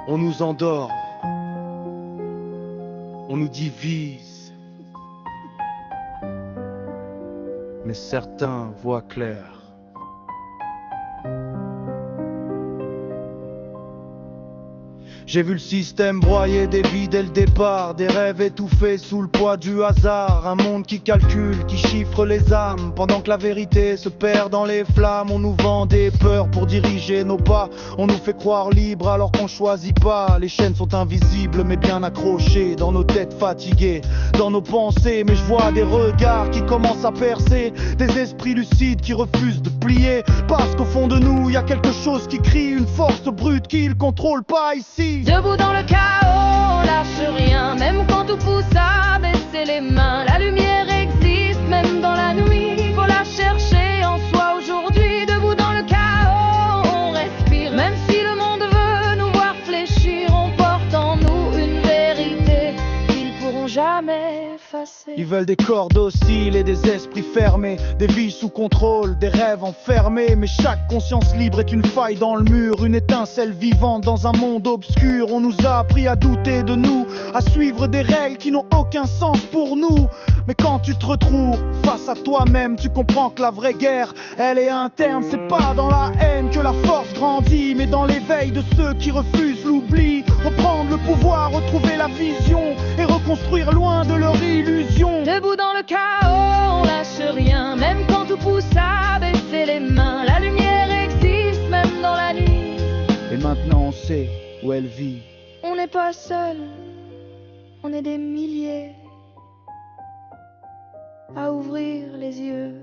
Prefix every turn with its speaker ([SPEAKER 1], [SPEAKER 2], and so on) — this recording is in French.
[SPEAKER 1] On nous endort, on nous divise, mais certains voient clair. J'ai vu le système broyer des vies dès le départ, des rêves étouffés sous le poids du hasard. Un monde qui calcule, qui chiffre les âmes, pendant que la vérité se perd dans les flammes. On nous vend des peurs pour diriger nos pas, on nous fait croire libres alors qu'on choisit pas. Les chaînes sont invisibles mais bien accrochées dans nos têtes fatiguées, dans nos pensées. Mais je vois des regards qui commencent à percer, des esprits lucides qui refusent de plier, parce qu'au fond de nous y a quelque chose qui crie, une force brute qui ne contrôle pas ici.
[SPEAKER 2] Debout dans le chaos, on lâche rien, même quand tout pousse à baisser les mains. La lumière existe, même dans la nuit, faut la chercher en soi aujourd'hui. Debout dans le chaos, on respire, même si le monde veut nous voir fléchir. On porte en nous une vérité qu'ils pourront jamais effacer.
[SPEAKER 1] Ils veulent des corps dociles et des esprits fermés, des vies sous contrôle, des rêves enfermés. Mais chaque conscience libre est une faille dans le mur, une étincelle vivante dans un monde obscur. On nous a appris à douter de nous, à suivre des règles qui n'ont aucun sens pour nous. Mais quand tu te retrouves face à toi-même, tu comprends que la vraie guerre, elle est interne. C'est pas dans la haine que la force grandit, mais dans l'éveil de ceux qui refusent l'oubli. Reprendre le pouvoir, retrouver la vision et reconstruire loin de leur illusion.
[SPEAKER 2] Debout dans le chaos, on lâche rien, même quand tout pousse à baisser les mains. La lumière existe, même dans la nuit.
[SPEAKER 1] Et maintenant on sait où elle vit.
[SPEAKER 2] On n'est pas seul, on est des milliers à ouvrir les yeux.